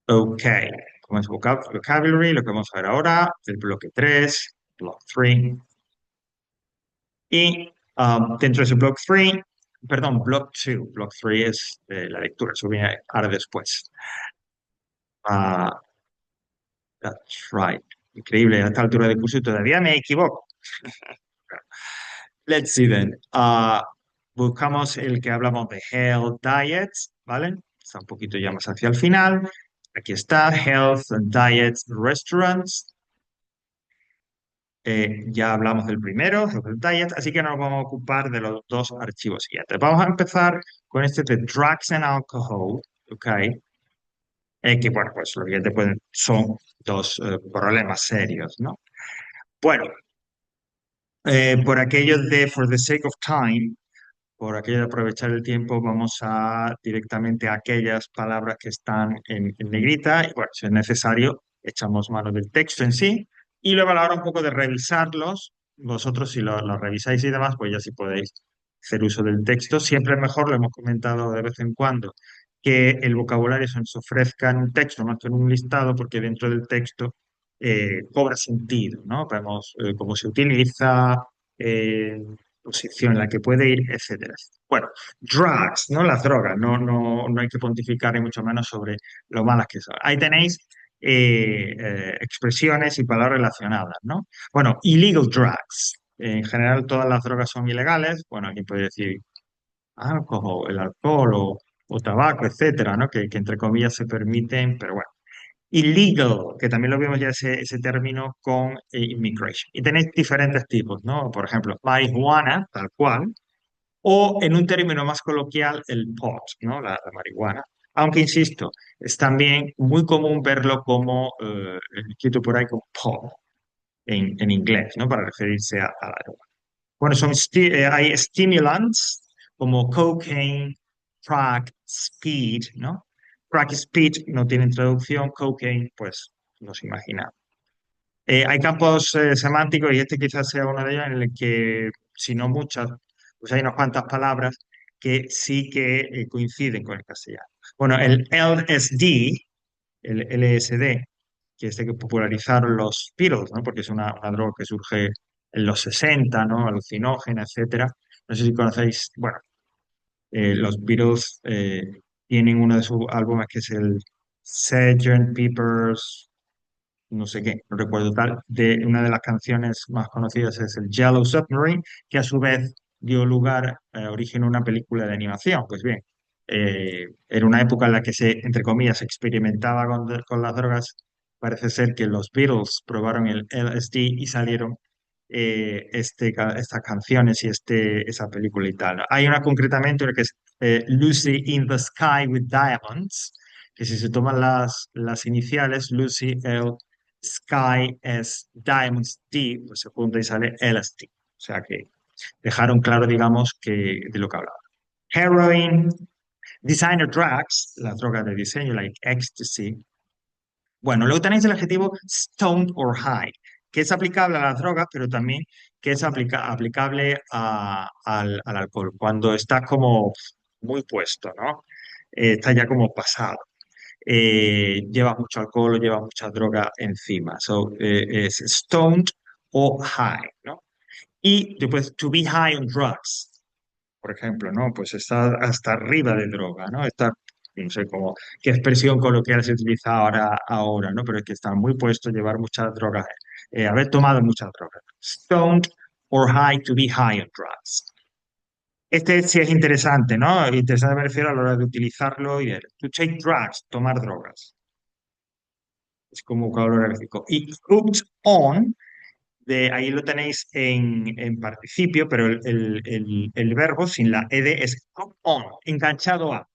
Ok, como es vocabulary, lo que vamos a ver ahora, el bloque 3, block 3. Y dentro de ese block 3, perdón, block 2, block 3 es la lectura, eso viene ahora después. Ah, that's right. Increíble, a esta altura del curso y todavía me equivoco. Let's see then. Buscamos el que hablamos de health diets, ¿vale? Está un poquito ya más hacia el final. Aquí está, health and diets restaurants. Ya hablamos del primero, Health and Diet, así que nos vamos a ocupar de los dos archivos siguientes. Vamos a empezar con este de Drugs and Alcohol, ¿ok? Que bueno, pues lo siguiente son dos problemas serios, ¿no? Bueno, por aquello de For the sake of time, por aquello de aprovechar el tiempo, vamos a directamente a aquellas palabras que están en negrita. Y bueno, si es necesario, echamos mano del texto en sí. Y luego a la hora un poco de revisarlos, vosotros si lo revisáis y demás, pues ya sí podéis hacer uso del texto. Siempre es mejor, lo hemos comentado de vez en cuando, que el vocabulario se nos ofrezca en un texto más que en un listado, porque dentro del texto cobra sentido, ¿no? Vemos cómo se utiliza, eh, posición en la que puede ir, etcétera. Bueno, drugs, ¿no? Las drogas, no hay que pontificar ni mucho menos sobre lo malas que son. Ahí tenéis expresiones y palabras relacionadas, ¿no? Bueno, illegal drugs. En general todas las drogas son ilegales. Bueno, aquí puede decir alcohol, el alcohol o tabaco, etcétera, ¿no? Que entre comillas se permiten, pero bueno. Illegal, que también lo vimos ya ese término con immigration. Y tenéis diferentes tipos, ¿no? Por ejemplo, marihuana, tal cual, o en un término más coloquial, el pot, ¿no? La marihuana. Aunque insisto, es también muy común verlo como escrito por ahí como pot en inglés, ¿no? Para referirse a la droga. Bueno, hay stimulants como cocaine, crack, speed, ¿no? Crack y speed no tienen traducción, cocaine, pues nos imaginamos. Hay campos semánticos y este quizás sea uno de ellos en el que, si no muchas, pues hay unas cuantas palabras que sí que coinciden con el castellano. Bueno, el LSD, el LSD, que es el que popularizaron los Beatles, ¿no? Porque es una droga que surge en los 60, ¿no? Alucinógena, etcétera. No sé si conocéis, bueno, los Beatles tienen uno de sus álbumes que es el Sgt. Pepper's no sé qué, no recuerdo tal, de una de las canciones más conocidas es el Yellow Submarine, que a su vez dio lugar, origen a una película de animación. Pues bien, era una época en la que se, entre comillas, se experimentaba con las drogas. Parece ser que los Beatles probaron el LSD y salieron estas canciones y esa película y tal, ¿no? Hay una concretamente una que es Lucy in the Sky with Diamonds, que si se toman las iniciales, Lucy, L Sky es Diamonds D, pues se junta y sale LSD. O sea que dejaron claro, digamos, que de lo que hablaba. Heroin, designer drugs, las drogas de diseño, like ecstasy. Bueno, luego tenéis el adjetivo stoned or high, que es aplicable a las drogas, pero también que es aplicable al alcohol, cuando está como muy puesto, ¿no? Está ya como pasado. Lleva mucho alcohol o lleva mucha droga encima. So, es stoned o high, ¿no? Y después, to be high on drugs, por ejemplo, ¿no? Pues está hasta arriba de droga, ¿no? Está, no sé cómo, qué expresión coloquial se utiliza ahora, ¿no? Pero es que está muy puesto llevar muchas drogas, haber tomado muchas drogas. Stoned or high, to be high on drugs. Este sí es interesante, ¿no? Interesante me refiero a la hora de utilizarlo y de to take drugs, tomar drogas. Es como vocabulario gráfico. Y hooked on, ahí lo tenéis en participio, pero el verbo sin la ed es hooked on, enganchado a.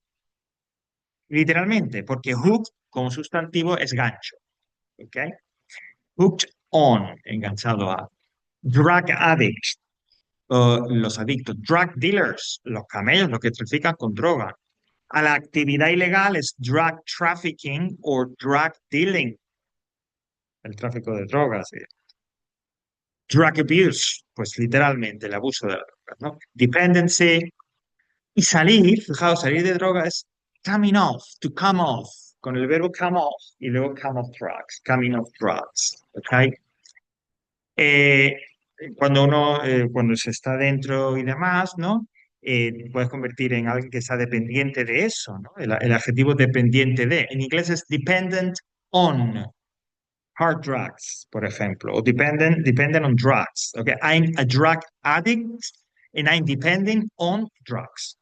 Literalmente, porque hook como sustantivo es gancho. ¿Ok? Hooked on, enganchado a. Drug addict, los adictos. Drug dealers, los camellos, los que trafican con droga. A la actividad ilegal es drug trafficking o drug dealing, el tráfico de drogas. Drug abuse, pues literalmente el abuso de la droga, ¿no? Dependency y salir, fijaos, salir de droga es coming off, to come off. con el verbo come off y luego come off drugs, coming off drugs, ¿ok? Eh, cuando se está dentro y demás, ¿no? Puedes convertir en alguien que sea dependiente de eso, ¿no? El adjetivo dependiente de. En inglés es dependent on hard drugs, por ejemplo, o dependent on drugs. Okay, I'm a drug addict and I'm dependent on drugs.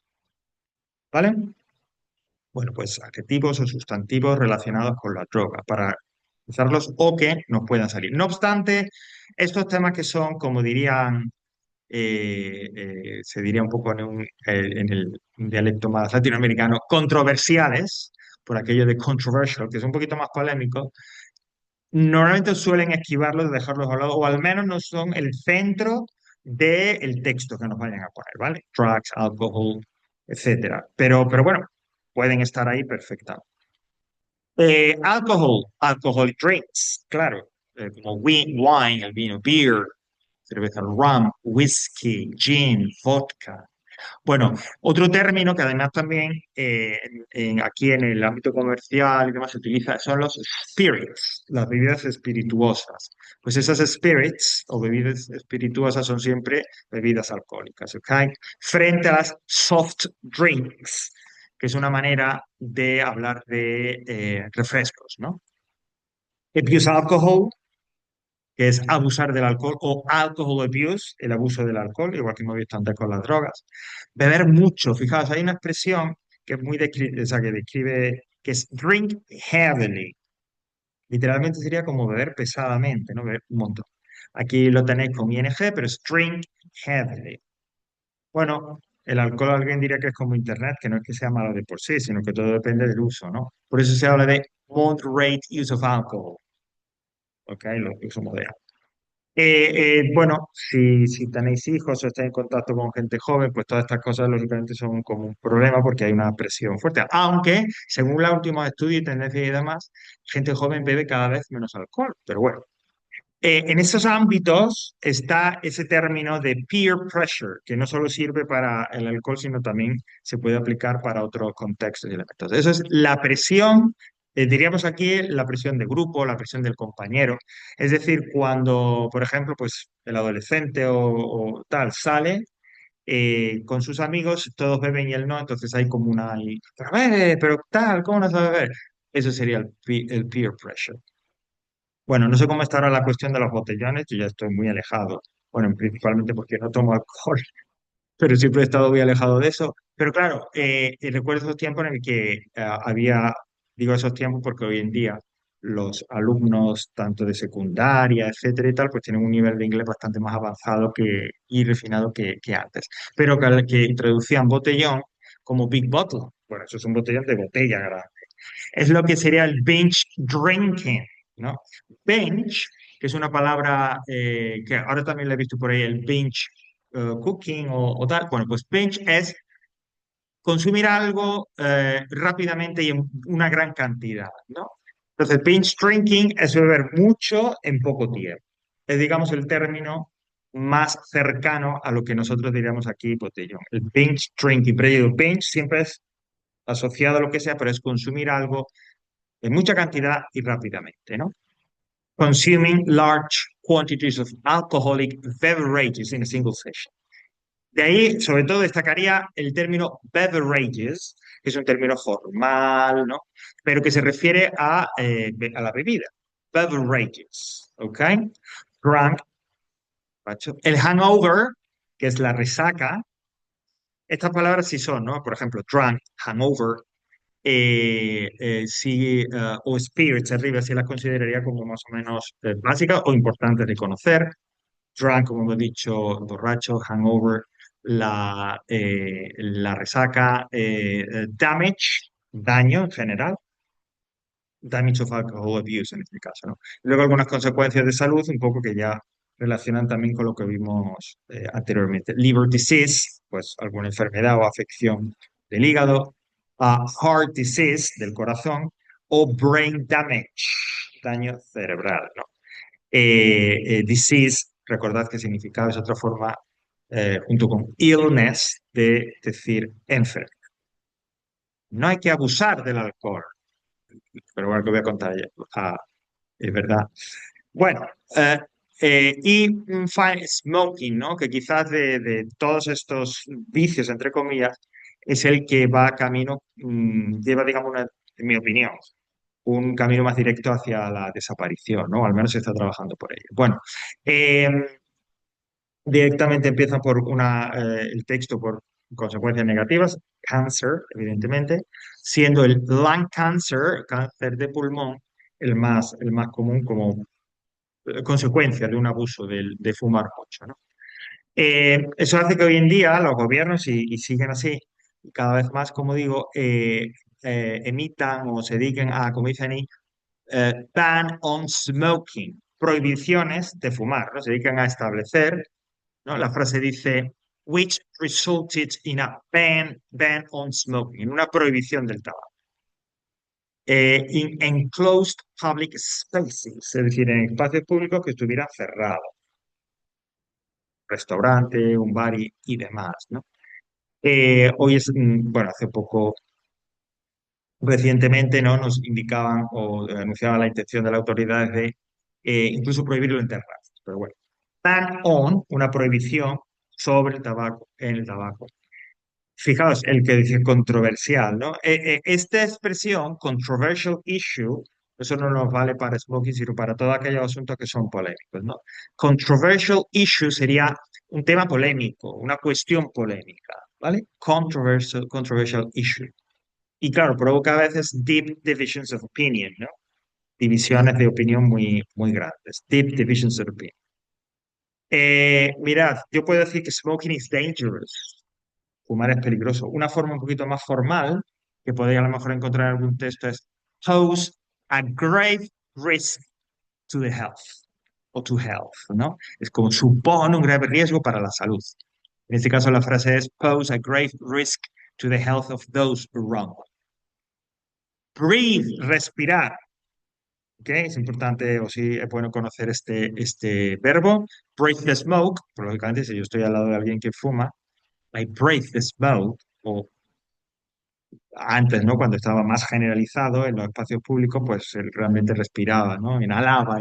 ¿Vale? Bueno, pues adjetivos o sustantivos relacionados con la droga para usarlos o que nos puedan salir. No obstante, estos temas que son, como dirían, se diría un poco en el dialecto más latinoamericano, controversiales, por aquello de controversial, que es un poquito más polémico, normalmente suelen esquivarlos, dejarlos a lado, o al menos no son el centro del texto que nos vayan a poner, ¿vale? Drugs, alcohol, etcétera. Pero bueno, pueden estar ahí perfectamente. Alcoholic drinks, claro, como wine, el vino, beer, cerveza, rum, whisky, gin, vodka. Bueno, otro término que además también aquí en el ámbito comercial y demás se utiliza son los spirits, las bebidas espirituosas. Pues esas spirits o bebidas espirituosas son siempre bebidas alcohólicas, ¿ok? Frente a las soft drinks, que es una manera de hablar de refrescos, ¿no? Abuse alcohol, que es abusar del alcohol, o alcohol abuse, el abuso del alcohol, igual que hemos visto antes con las drogas. Beber mucho, fijaos, hay una expresión que es o sea, que describe, que es drink heavily. Literalmente sería como beber pesadamente, ¿no? Beber un montón. Aquí lo tenéis con ing, pero es drink heavily. Bueno, el alcohol alguien diría que es como internet, que no es que sea malo de por sí, sino que todo depende del uso, ¿no? Por eso se habla de moderate use of alcohol, ¿ok? Lo uso moderado. Bueno, si tenéis hijos o estáis en contacto con gente joven, pues todas estas cosas lógicamente son como un problema porque hay una presión fuerte. Aunque, según los últimos estudios y tendencias y demás, gente joven bebe cada vez menos alcohol. Pero bueno, en esos ámbitos está ese término de peer pressure, que no solo sirve para el alcohol, sino también se puede aplicar para otros contextos y elementos. Eso es la presión, diríamos aquí la presión de grupo, la presión del compañero. Es decir, cuando, por ejemplo, pues el adolescente o tal sale con sus amigos, todos beben y él no, entonces hay como pero, pero tal, ¿cómo no sabe beber? Eso sería el peer pressure. Bueno, no sé cómo está ahora la cuestión de los botellones, yo ya estoy muy alejado. Bueno, principalmente porque no tomo alcohol, pero siempre he estado muy alejado de eso. Pero claro, recuerdo esos tiempos en el que digo esos tiempos porque hoy en día los alumnos, tanto de secundaria, etcétera y tal, pues tienen un nivel de inglés bastante más avanzado y refinado que antes. Pero que introducían botellón como big bottle. Bueno, eso es un botellón de botella grande. Es lo que sería el binge drinking, ¿no? Binge, que es una palabra que ahora también la he visto por ahí, el binge cooking o tal. Bueno, pues binge es consumir algo rápidamente y en una gran cantidad, ¿no? Entonces, binge drinking es beber mucho en poco tiempo. Es, digamos, el término más cercano a lo que nosotros diríamos aquí botellón. El binge drinking, pero yo digo, binge siempre es asociado a lo que sea, pero es consumir algo en mucha cantidad y rápidamente, ¿no? Consuming large quantities of alcoholic beverages in a single session. De ahí, sobre todo, destacaría el término beverages, que es un término formal, ¿no? Pero que se refiere a la bebida. Beverages, ¿ok? Drunk, macho. El hangover, que es la resaca. Estas palabras sí son, ¿no? Por ejemplo, drunk, hangover, o spirits arriba, sí las consideraría como más o menos básicas o importantes de conocer. Drunk, como hemos dicho, borracho, hangover, la resaca, damage, daño en general, damage of alcohol abuse en este caso, ¿no? Luego algunas consecuencias de salud, un poco que ya relacionan también con lo que vimos anteriormente. Liver disease, pues alguna enfermedad o afección del hígado. Heart disease, del corazón. O brain damage, daño cerebral, ¿no? Disease, recordad que significado es otra forma, junto con illness, de decir enfermo. No hay que abusar del alcohol. pero bueno, que voy a contar ya. Es verdad. Bueno, y smoking, ¿no? Que quizás de todos estos vicios, entre comillas, es el que va camino, lleva, digamos, en mi opinión, un camino más directo hacia la desaparición, ¿no? Al menos se está trabajando por ello. Bueno, eh, directamente empieza por el texto por consecuencias negativas, cáncer, evidentemente, siendo el lung cancer, cáncer de pulmón, el más común como consecuencia de un abuso de fumar mucho, ¿no? Eso hace que hoy en día los gobiernos, y siguen así, cada vez más, como digo, emitan o se dediquen a, como dicen ahí, ban on smoking, prohibiciones de fumar, ¿no? Se dedican a establecer, ¿no? La frase dice, which resulted in a ban on smoking, en una prohibición del tabaco. In enclosed public spaces, es decir, en espacios públicos que estuvieran cerrados, restaurante, un bar y demás, ¿no? Hoy es, bueno, hace poco, recientemente, ¿no? Nos indicaban o anunciaban la intención de las autoridades de incluso prohibirlo en terrazas. Pero bueno, ban on, una prohibición sobre el tabaco, en el tabaco. Fijaos, el que dice controversial, ¿no? Esta expresión, controversial issue, eso no nos vale para smoking, sino para todos aquellos asuntos que son polémicos, ¿no? Controversial issue sería un tema polémico, una cuestión polémica, ¿vale? Controversial issue. Y claro, provoca a veces deep divisions of opinion, ¿no? Divisiones de opinión muy, muy grandes. Deep divisions of opinion. Mirad, yo puedo decir que smoking is dangerous. Fumar es peligroso. Una forma un poquito más formal, que podéis a lo mejor encontrar en algún texto, es pose a grave risk to the health o to health, ¿no? Es como supone un grave riesgo para la salud. En este caso la frase es pose a grave risk to the health of those around. Breathe, respirar. ¿Ok? Es importante o sí es bueno conocer este verbo. Breathe the smoke, pues, lógicamente si yo estoy al lado de alguien que fuma, I breathe the smoke, o antes, ¿no? Cuando estaba más generalizado en los espacios públicos, pues él realmente respiraba, ¿no? Inhalaba,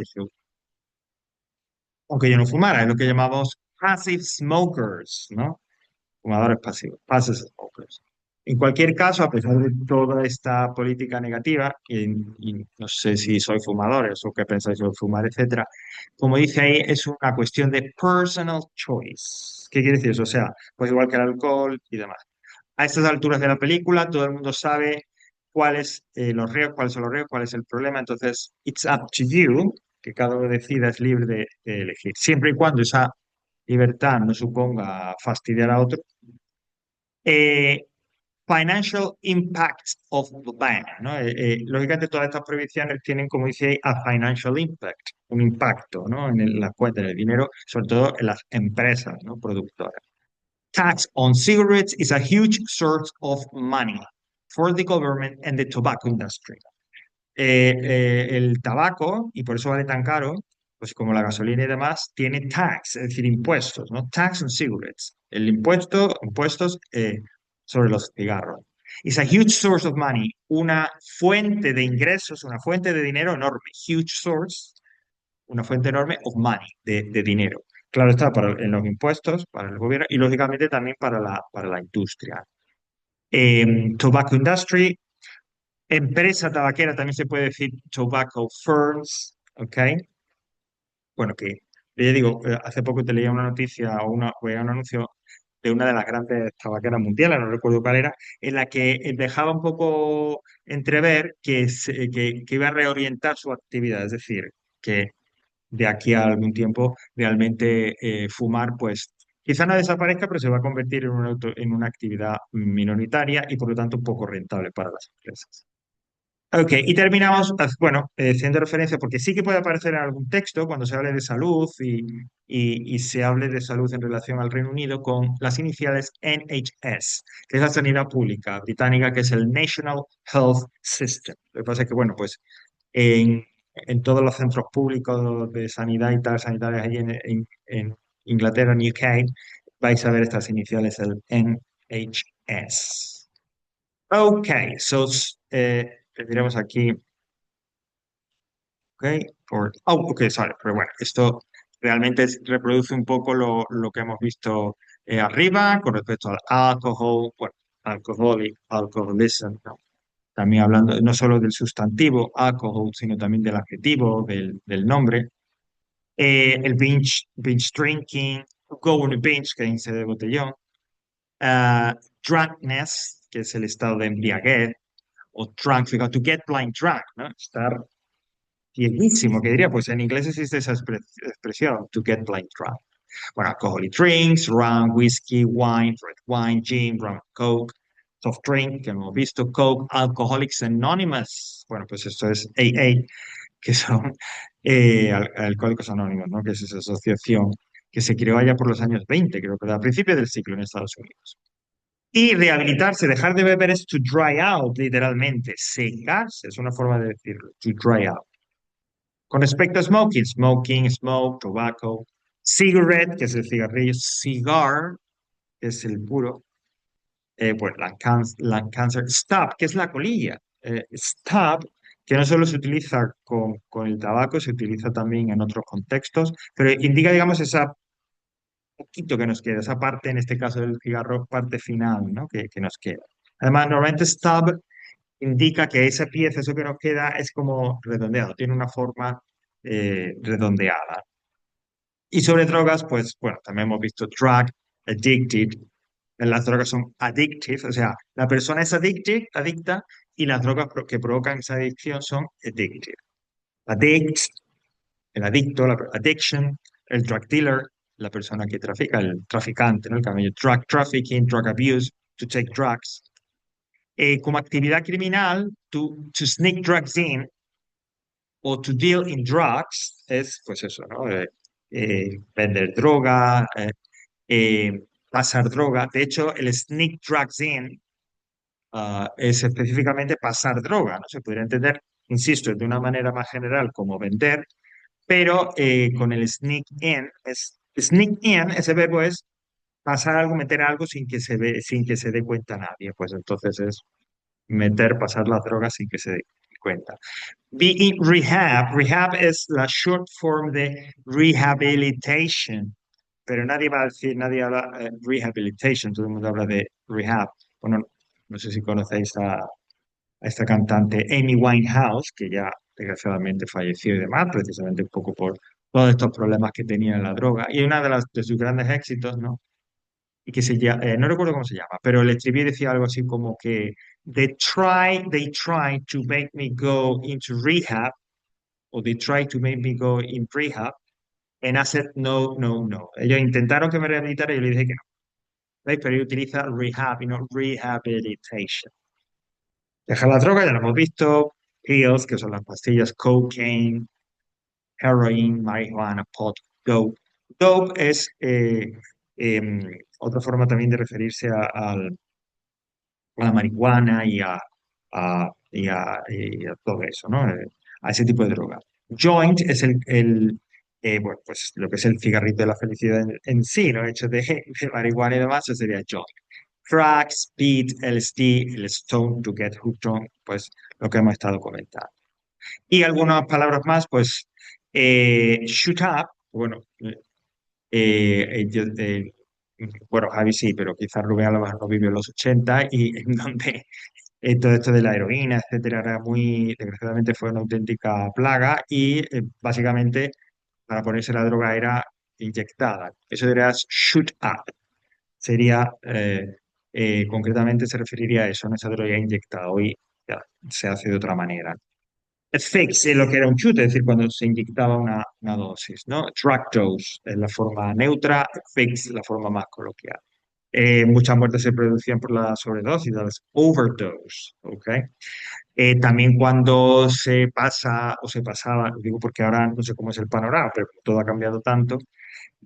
aunque yo no fumara, es lo que llamamos passive smokers, ¿no? Fumadores pasivos, passive smokers. En cualquier caso, a pesar de toda esta política negativa, y no sé si soy fumadores o qué pensáis sobre fumar, etcétera, como dice ahí, es una cuestión de personal choice. ¿Qué quiere decir eso? O sea, pues igual que el alcohol y demás. A estas alturas de la película, todo el mundo sabe los riesgos, cuáles son los riesgos, cuál es el problema. Entonces, it's up to you, que cada uno decida, es libre de elegir. Siempre y cuando esa libertad no suponga fastidiar a otro. Eh, Financial impact of the ban, ¿no? Lógicamente, todas estas prohibiciones tienen, como dice ahí, a financial impact, un impacto, ¿no? La cuenta del dinero, sobre todo en las empresas, ¿no? Productoras. Tax on cigarettes is a huge source of money for the government and the tobacco industry. El tabaco, y por eso vale tan caro, pues como la gasolina y demás, tiene tax, es decir, impuestos, ¿no? Tax on cigarettes. Impuestos sobre los cigarros. Is a huge source of money, una fuente de ingresos, una fuente de dinero enorme. Huge source, una fuente enorme of money, de dinero. Claro está, en los impuestos, para el gobierno y lógicamente también para la industria. Tobacco industry, empresa tabaquera, también se puede decir tobacco firms, ¿ok? Bueno, que ya digo, hace poco te leía una noticia o veía un anuncio de una de las grandes tabaqueras mundiales, no recuerdo cuál era, en la que dejaba un poco entrever que iba a reorientar su actividad, es decir, que de aquí a algún tiempo realmente fumar, pues quizá no desaparezca, pero se va a convertir en una actividad minoritaria y por lo tanto poco rentable para las empresas. Ok, y terminamos, bueno, haciendo referencia, porque sí que puede aparecer en algún texto cuando se hable de salud y se hable de salud en relación al Reino Unido con las iniciales NHS, que es la sanidad pública británica, que es el National Health System. Lo que pasa es que, bueno, pues en todos los centros públicos de sanidad y tal, sanitarios allí en Inglaterra, en UK, vais a ver estas iniciales, el NHS. Ok, tendríamos aquí. Ok, ok, sorry, pero bueno, esto realmente reproduce un poco lo que hemos visto arriba con respecto al alcohol, bueno, alcoholic, alcoholism, ¿no? También hablando no solo del sustantivo alcohol, sino también del adjetivo, del nombre. El binge drinking, go on a binge, que dice de botellón. ah, Drunkenness, que es el estado de embriaguez, o drunk, fíjate, to get blind drunk, ¿no? Estar cieguísimo, que diría, pues en inglés existe esa expresión, to get blind drunk. Bueno, alcoholic drinks, rum, whiskey, wine, red wine, gin, rum, coke, soft drink, que hemos visto, coke, Alcoholics Anonymous. Bueno, pues esto es AA, que son Alcohólicos Anónimos, ¿no? Que es esa asociación que se creó allá por los años 20, creo que a principios del siglo en Estados Unidos. Y rehabilitarse, dejar de beber es to dry out, literalmente, secarse, es una forma de decirlo, to dry out. Con respecto a smoking, smoking, smoke, tobacco, cigarette, que es el cigarrillo, cigar, que es el puro, pues lung cancer, stop, que es la colilla, stop, que no solo se utiliza con el tabaco, se utiliza también en otros contextos, pero indica, digamos, esa poquito que nos queda, esa parte, en este caso del cigarro, parte final, ¿no? Que nos queda. Además, normalmente stop indica que esa pieza, eso que nos queda, es como redondeado, tiene una forma redondeada. Y sobre drogas, pues bueno, también hemos visto drug, addicted. Las drogas son addictive, o sea, la persona es adicta, y las drogas que provocan esa adicción son addictive. Addict, el adicto, la addiction, el drug dealer, la persona que trafica, el traficante, ¿no? El camello, drug trafficking, drug abuse, to take drugs. Como actividad criminal, to sneak drugs in o to deal in drugs es, pues eso, ¿no? Vender droga, pasar droga. De hecho, el sneak drugs in es específicamente pasar droga, ¿no? Se podría entender, insisto, de una manera más general como vender, pero con el sneak in, ese verbo es pasar algo, meter algo sin que se dé cuenta nadie. Pues entonces es meter, pasar las drogas sin que se dé cuenta. Be in rehab. Rehab es la short form de rehabilitation, pero nadie va a decir, nadie habla rehabilitation, todo el mundo habla de rehab. Bueno, no sé si conocéis a esta cantante Amy Winehouse, que ya desgraciadamente falleció y demás, precisamente un poco por todos estos problemas que tenía en la droga. Y una de sus grandes éxitos, ¿no? Y que se llama, no recuerdo cómo se llama, pero el estribillo decía algo así como que they try to make me go into rehab, o they try to make me go in rehab, and I said no, no, no. Ellos intentaron que me rehabilitara y yo le dije que no. ¿Veis? Pero ella utiliza rehab y no rehabilitation. Dejar la droga, ya lo hemos visto. Pills, que son las pastillas, cocaine, heroin, marihuana, pot, dope. Dope es otra forma también de referirse a la marihuana y a todo eso, ¿no? A ese tipo de droga. Joint es bueno, pues lo que es el cigarrito de la felicidad en sí, ¿no? Hecho de marihuana y demás, eso sería joint. Crack, speed, LSD, el stone to get hooked on, pues lo que hemos estado comentando. Y algunas palabras más, pues shoot up, bueno, bueno, Javi sí, pero quizás Rubén a lo mejor no vivió en los 80 y en donde todo esto de la heroína, etcétera, era muy, desgraciadamente fue una auténtica plaga y básicamente para ponerse la droga era inyectada. Eso era shoot up. Sería, concretamente se referiría a eso, no esa droga inyectada. Hoy ya se hace de otra manera. Fix es lo que era un chute, es decir, cuando se inyectaba una dosis, ¿no? Drug dose es la forma neutra, fix la forma más coloquial. Muchas muertes se producían por la sobredosis, las overdose, ¿ok? También cuando se pasa o se pasaba, digo porque ahora no sé cómo es el panorama, pero todo ha cambiado tanto,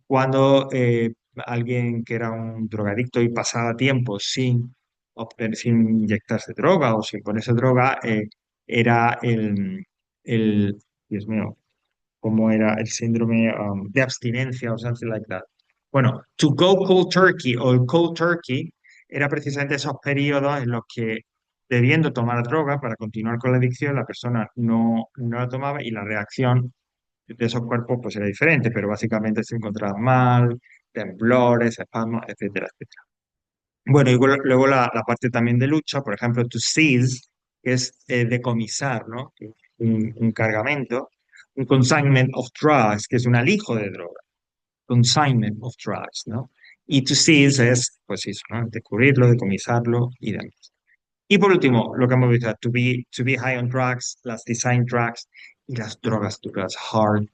cuando alguien que era un drogadicto y pasaba tiempo sin inyectarse droga o sin ponerse droga, era el, Dios mío, ¿cómo era el síndrome de abstinencia o something like that? Bueno, to go cold turkey o el cold turkey era precisamente esos periodos en los que debiendo tomar droga para continuar con la adicción, la persona no la tomaba y la reacción de esos cuerpos pues era diferente, pero básicamente se encontraban mal, temblores, espasmos, etcétera, etcétera. Bueno, y luego la parte también de lucha, por ejemplo, to seize, que es decomisar, ¿no? Un cargamento, un consignment of drugs, que es un alijo de droga, consignment of drugs, ¿no? Y to seize es, pues eso, ¿no? Descubrirlo, decomisarlo y demás. Y por último, lo que hemos visto, to be high on drugs, las design drugs y las drogas duras, hard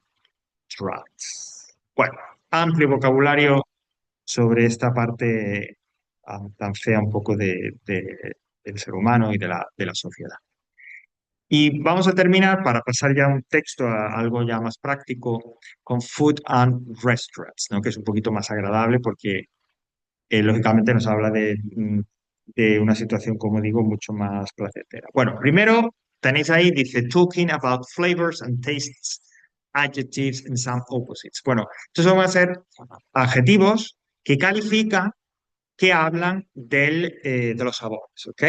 drugs. Bueno, amplio vocabulario sobre esta parte tan fea un poco del ser humano y de la sociedad. Y vamos a terminar para pasar ya un texto a algo ya más práctico con Food and Restaurants, ¿no? Que es un poquito más agradable porque lógicamente nos habla de una situación, como digo, mucho más placentera. Bueno, primero tenéis ahí, dice, talking about flavors and tastes, adjectives and some opposites. Bueno, estos van a ser adjetivos que califican, que hablan de los sabores, ¿ok?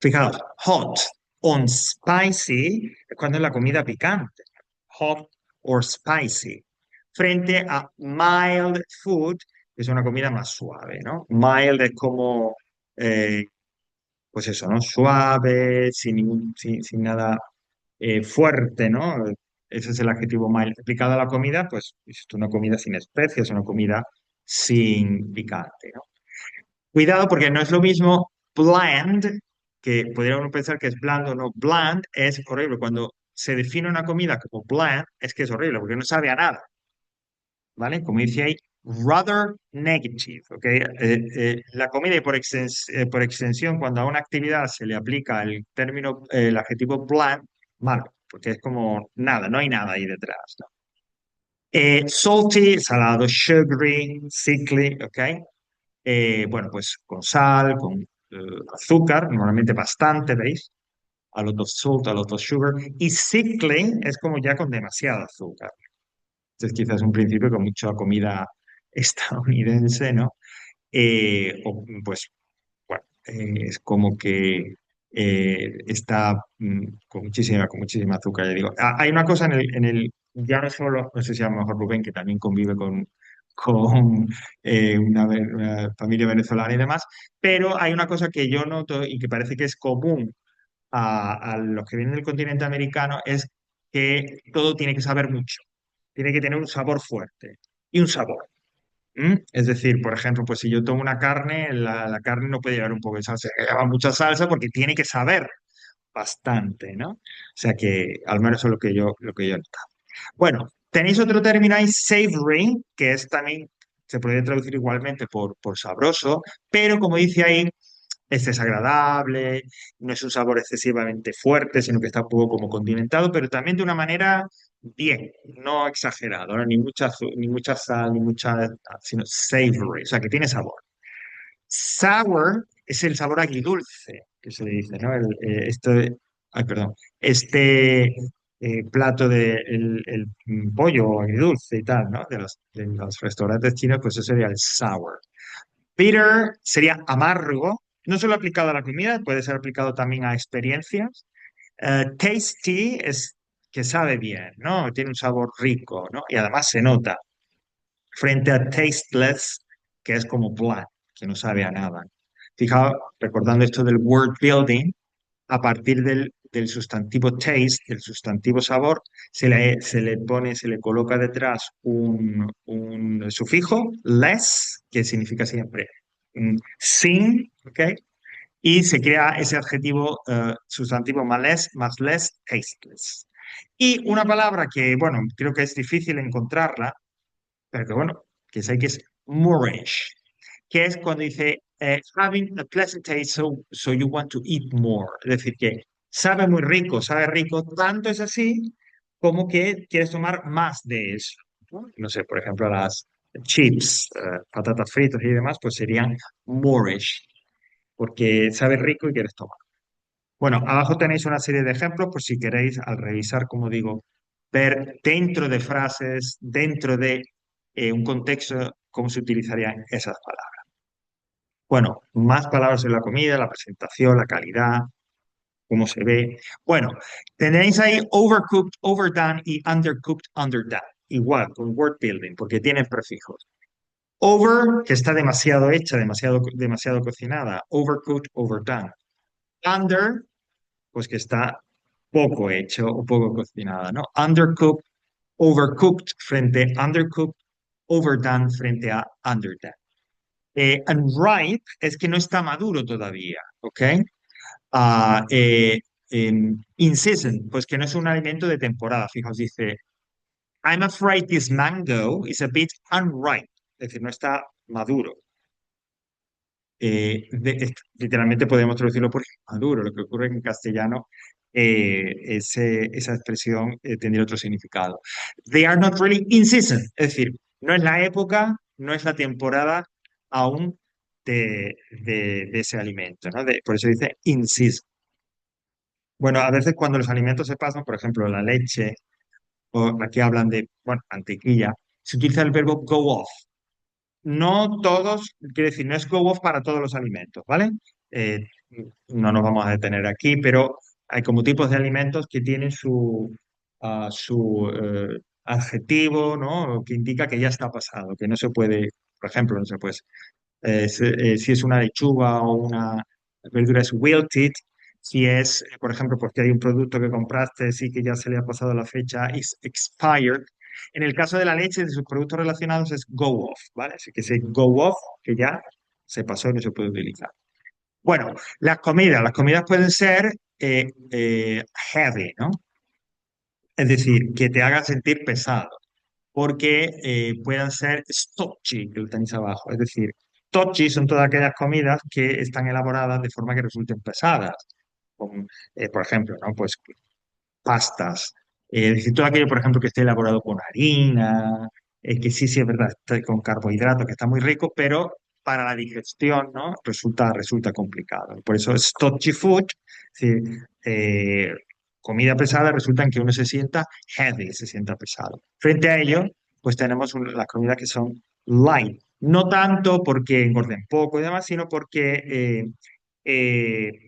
Fijaos, hot on spicy es cuando es la comida picante. Hot or spicy. Frente a mild food, que es una comida más suave, ¿no? Mild es como, eh, pues eso, ¿no? Suave, sin nada fuerte, ¿no? Ese es el adjetivo mild. Aplicado a la comida, pues es una comida sin especias, una comida sin picante, ¿no? Cuidado porque no es lo mismo bland, que podría uno pensar que es blando, no, bland es horrible. Cuando se define una comida como bland, es que es horrible porque no sabe a nada, ¿vale? Como dice ahí, rather negative, ¿ok? La comida y por extensión, cuando a una actividad se le aplica el término, el adjetivo bland, malo, porque es como nada, no hay nada ahí detrás, ¿no? Salty, salado, sugary, sickly, ¿ok? Bueno, pues con sal, con azúcar, normalmente bastante, ¿veis? A lot of salt, a lot of sugar. Y sickly es como ya con demasiado azúcar. Entonces quizás un principio con mucha comida estadounidense, ¿no? Pues, bueno, es como que está con muchísima azúcar, ya digo. Hay una cosa ya no solo, no sé si a lo mejor Rubén, que también convive con una familia venezolana y demás, pero hay una cosa que yo noto y que parece que es común a los que vienen del continente americano, es que todo tiene que saber mucho, tiene que tener un sabor fuerte y un sabor. Es decir, por ejemplo, pues si yo tomo una carne, la carne no puede llevar un poco de salsa, que lleva mucha salsa porque tiene que saber bastante, ¿no? O sea que al menos eso es lo que yo he notado. Bueno, tenéis otro término ahí, savory, que es también, se puede traducir igualmente por sabroso, pero como dice ahí, es desagradable, no es un sabor excesivamente fuerte, sino que está un poco como condimentado, pero también de una manera bien, no exagerado, ¿no? Ni mucha sal, sino savory, o sea, que tiene sabor. Sour es el sabor agridulce, que se le dice, ¿no? Ay, perdón, este plato de pollo agridulce y tal, ¿no? De los restaurantes chinos, pues eso sería el sour. Bitter sería amargo, no solo aplicado a la comida, puede ser aplicado también a experiencias. Tasty es que sabe bien, ¿no? Tiene un sabor rico, ¿no? Y además se nota. Frente a tasteless, que es como bland, que no sabe a nada. Fijaos, recordando esto del word building, a partir del sustantivo taste, del sustantivo sabor, se le coloca detrás un sufijo, less, que significa siempre sin, ¿ok? Y se crea ese adjetivo sustantivo más less, tasteless. Y una palabra que, bueno, creo que es difícil encontrarla, pero que, bueno, que sé que es moorish, que es cuando dice having a pleasant taste, so you want to eat more. Es decir, que sabe rico, tanto es así como que quieres tomar más de eso. No sé, por ejemplo, las chips, patatas fritas y demás, pues serían moorish, porque sabe rico y quieres tomar. Bueno, abajo tenéis una serie de ejemplos por si queréis, al revisar, como digo, ver dentro de frases, dentro de un contexto, cómo se utilizarían esas palabras. Bueno, más palabras sobre la comida, la presentación, la calidad, cómo se ve. Bueno, tenéis ahí overcooked, overdone y undercooked, underdone. Igual, con word building, porque tienen prefijos. Over, que está demasiado hecha, demasiado cocinada. Overcooked, overdone. Under, pues que está poco hecho o poco cocinada, ¿no? Undercooked, overcooked frente a undercooked, overdone frente a underdone. Unripe es que no está maduro todavía, ¿ok? Ah, in season, pues que no es un alimento de temporada. Fijaos, dice, I'm afraid this mango is a bit unripe, es decir, no está maduro. Literalmente podemos traducirlo por maduro. Lo que ocurre en castellano, esa expresión tendría otro significado. They are not really in season, es decir, no es la época, no es la temporada aún de ese alimento, ¿no? Por eso dice in season. Bueno, a veces cuando los alimentos se pasan, por ejemplo, la leche, o aquí hablan de, bueno, mantequilla, se utiliza el verbo go off. No todos, quiere decir, no es go off para todos los alimentos, ¿vale? Eh, no nos vamos a detener aquí, pero hay como tipos de alimentos que tienen su adjetivo, ¿no? Que indica que ya está pasado, que no se puede, por ejemplo, no se puede si es una lechuga o una verdura es wilted, si es, por ejemplo, porque hay un producto que compraste y que ya se le ha pasado la fecha, is expired. En el caso de la leche, de sus productos relacionados es go off, ¿vale? Así que ese go off, que ya se pasó y no se puede utilizar. Bueno, las comidas pueden ser heavy, ¿no? Es decir, que te hagan sentir pesado porque puedan ser stodgy, que lo tenéis abajo. Es decir, stodgy son todas aquellas comidas que están elaboradas de forma que resulten pesadas. Con, por ejemplo, ¿no? Pues pastas. Es decir, todo aquello, por ejemplo, que esté elaborado con harina, que sí, sí es verdad, está con carbohidratos, que está muy rico, pero para la digestión, ¿no? Resulta complicado. Por eso stodgy food, es decir, comida pesada, resulta en que uno se sienta heavy, se sienta pesado. Frente a ello, pues tenemos las comidas que son light. No tanto porque engorden poco y demás, sino porque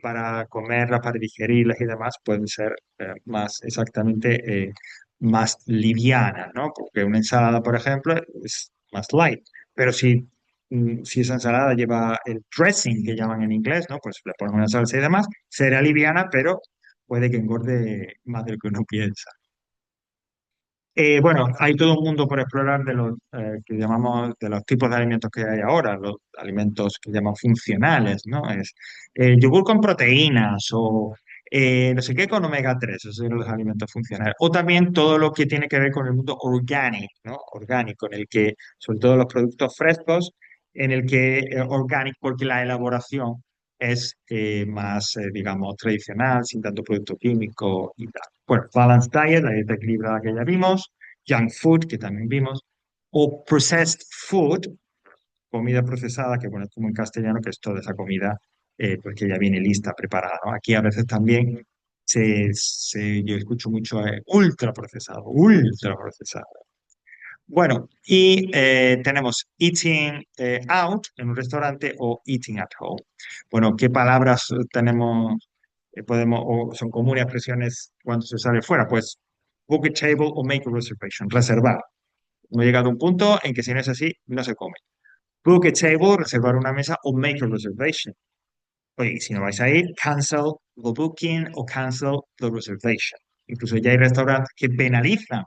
para comerlas, para digerirlas y demás, pueden ser más exactamente más livianas, ¿no? Porque una ensalada, por ejemplo, es más light. Pero si esa ensalada lleva el dressing que llaman en inglés, ¿no? Pues le ponen una salsa y demás, será liviana, pero puede que engorde más de lo que uno piensa. Bueno, hay todo un mundo por explorar de los que llamamos de los tipos de alimentos que hay ahora, los alimentos que llaman funcionales, ¿no? Es yogur con proteínas o no sé qué con omega 3, esos son los alimentos funcionales. O también todo lo que tiene que ver con el mundo organic, ¿no? Orgánico, en el que, sobre todo los productos frescos, en el que organic, porque la elaboración es más, digamos, tradicional, sin tanto producto químico y tal. Bueno, balanced diet, la dieta equilibrada que ya vimos, junk food, que también vimos, o processed food, comida procesada, que bueno, es como en castellano, que es toda esa comida pues que ya viene lista, preparada, ¿no? Aquí a veces también yo escucho mucho ultra procesado. Bueno, y tenemos eating out en un restaurante o eating at home. Bueno, ¿qué palabras tenemos, o son comunes expresiones cuando se sale fuera? Pues book a table o make a reservation, reservar. Hemos llegado a un punto en que si no es así, no se come. Book a table, reservar una mesa o make a reservation. Oye, y si no vais a ir, cancel the booking o cancel the reservation. Incluso ya hay restaurantes que penalizan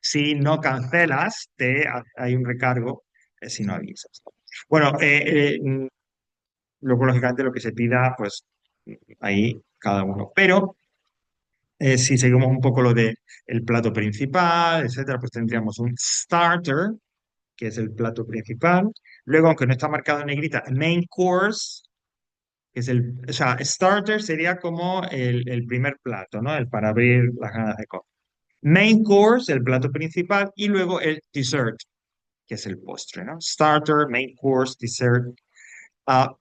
si no cancelas, hay un recargo si no avisas. Bueno, luego lógicamente lo que se pida, pues ahí cada uno. Pero si seguimos un poco lo de el plato principal, etcétera, pues tendríamos un starter, que es el plato principal. Luego, aunque no está marcado en negrita, main course, que es o sea, starter sería como el primer plato, ¿no? El para abrir las ganas de comer. Main course, el plato principal, y luego el dessert, que es el postre, ¿no? Starter, main course, dessert.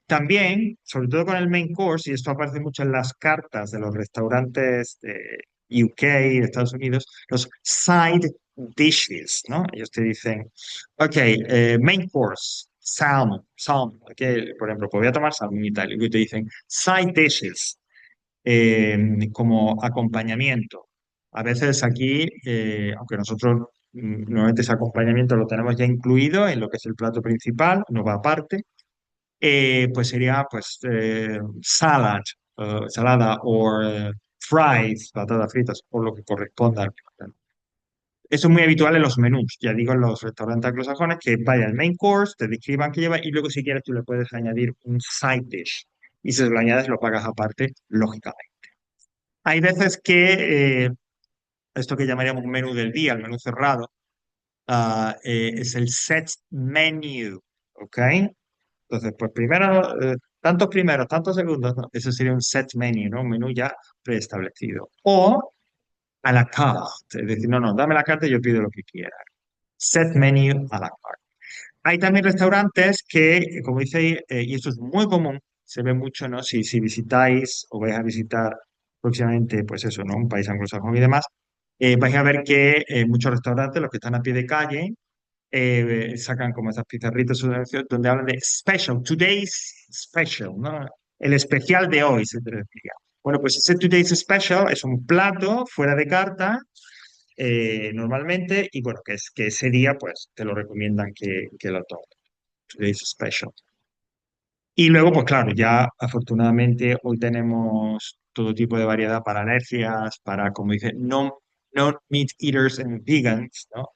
También, sobre todo con el main course, y esto aparece mucho en las cartas de los restaurantes de UK, de Estados Unidos, los side dishes, ¿no? Ellos te dicen, ok, main course, salmon, que, por ejemplo, pues voy a tomar salmón y tal, y te dicen side dishes, como acompañamiento. A veces aquí, aunque nosotros normalmente ese acompañamiento lo tenemos ya incluido en lo que es el plato principal, no va aparte, pues sería pues salad, salada o fries, patatas fritas, o lo que corresponda al plato. Eso es muy habitual en los menús, ya digo, en los restaurantes anglosajones, que vaya el main course, te describan qué lleva y luego si quieres tú le puedes añadir un side dish. Y si se lo añades lo pagas aparte, lógicamente. Hay veces que esto que llamaríamos un menú del día, el menú cerrado, es el set menu, ¿ok? Entonces, pues primero, tantos primeros, tantos segundos, ¿no? Eso sería un set menu, ¿no? Un menú ya preestablecido. O a la carte, es decir, no, no, dame la carta y yo pido lo que quiera. Set menu a la carte. Hay también restaurantes que, como dice ahí, y esto es muy común, se ve mucho, ¿no? Si visitáis o vais a visitar próximamente, pues eso, ¿no? Un país anglosajón y demás, vais a ver que muchos restaurantes, los que están a pie de calle, sacan como esas pizarritas o anuncios donde hablan de special, today's special, ¿no? El especial de hoy, se te decía. Bueno, pues ese today's special es un plato fuera de carta, normalmente, y bueno, que ese día, pues, te lo recomiendan que lo tomes. Today's special. Y luego, pues claro, ya afortunadamente hoy tenemos todo tipo de variedad para alergias, para, como dice, no meat eaters and vegans, ¿no?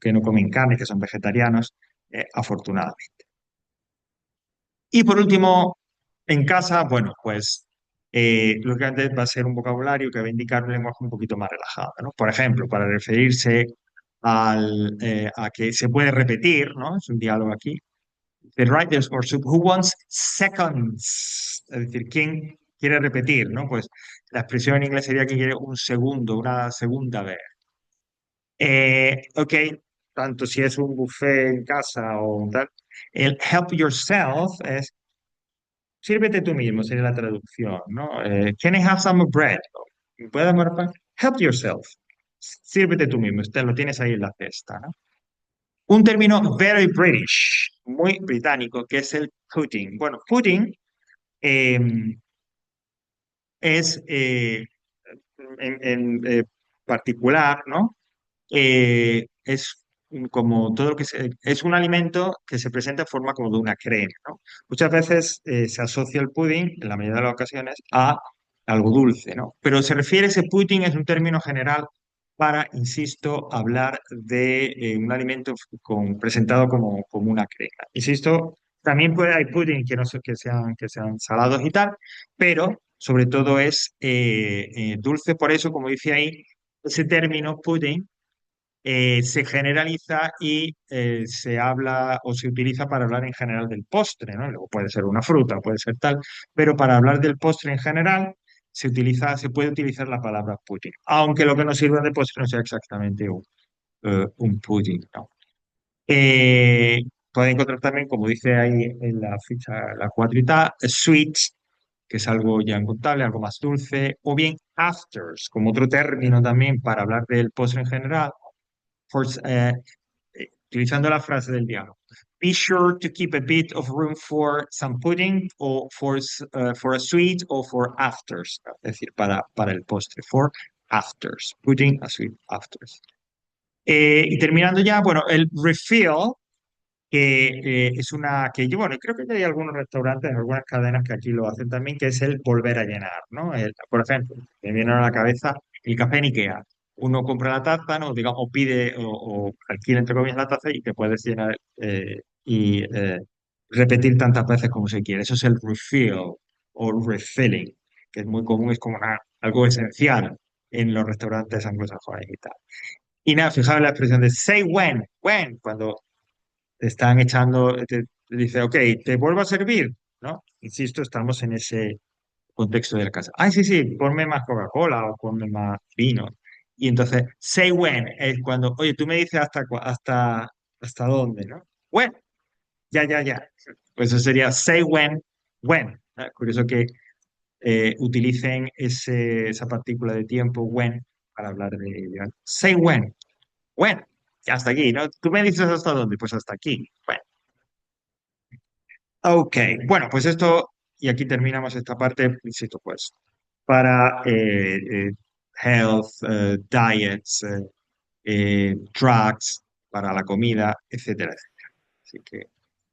Que no comen carne, que son vegetarianos, afortunadamente. Y por último, en casa, bueno, pues lo que antes va a ser un vocabulario que va a indicar un lenguaje un poquito más relajado, ¿no? Por ejemplo, para referirse a que se puede repetir, ¿no? Es un diálogo aquí. The writers or who wants seconds, es decir, ¿quién quiere repetir, ¿no? Pues la expresión en inglés sería que quiere un segundo, una segunda vez. Ok, tanto si es un buffet en casa o un tal, el help yourself es sírvete tú mismo, sería la traducción, ¿no? Can I have some bread? ¿Puedes dar pan? Help yourself. Sírvete tú mismo, este lo tienes ahí en la cesta, ¿no? Un término very British, muy británico, que es el pudding. Bueno, pudding eh, es en particular, ¿no? Es como todo lo que es un alimento que se presenta en forma como de una crema, ¿no? Muchas veces se asocia el pudding, en la mayoría de las ocasiones, a algo dulce, ¿no? Pero se refiere, ese pudding es un término general para, insisto, hablar de un alimento presentado como una crema. Insisto, también puede hay pudding que no sé, que sean salados y tal, pero sobre todo es dulce, por eso, como dice ahí, ese término pudding se generaliza y se habla o se utiliza para hablar en general del postre, ¿no? Luego puede ser una fruta, puede ser tal, pero para hablar del postre en general se puede utilizar la palabra pudding, aunque lo que nos sirve de postre no sea exactamente un pudding, ¿no? Puede encontrar también, como dice ahí en la ficha, la cuadrita, sweets, que es algo ya incontable, algo más dulce, o bien afters, como otro término también para hablar del postre en general, for, utilizando la frase del diálogo. Be sure to keep a bit of room for some pudding or for a sweet or for afters, es decir, para el postre, for afters, pudding, a sweet, afters. Y terminando ya, bueno, el refill, que es una que yo, bueno, creo que ya hay algunos restaurantes, algunas cadenas que aquí lo hacen también, que es el volver a llenar, ¿no? Por ejemplo, me viene a la cabeza el café en IKEA. Uno compra la taza, ¿no? Digamos, o pide o alquila, entre comillas, la taza y te puedes llenar y repetir tantas veces como se quiere. Eso es el refill o refilling, que es muy común, es como algo esencial en los restaurantes anglosajones y tal. Y nada, fijaos en la expresión de say when, cuando te están echando, te dice, ok, te vuelvo a servir, ¿no? Insisto, estamos en ese contexto de la casa. Ay, sí, sí, ponme más Coca-Cola o ponme más vino. Y entonces, say when es cuando, oye, tú me dices hasta dónde, ¿no? When, ya. Pues eso sería say when. ¿No? Curioso que utilicen esa partícula de tiempo, when, para hablar de say when, ya hasta aquí, ¿no? Tú me dices hasta dónde, pues hasta aquí. Bueno. Ok, bueno, pues esto, y aquí terminamos esta parte, insisto, pues, para health, diets, drugs, para la comida, etcétera, etcétera. Así que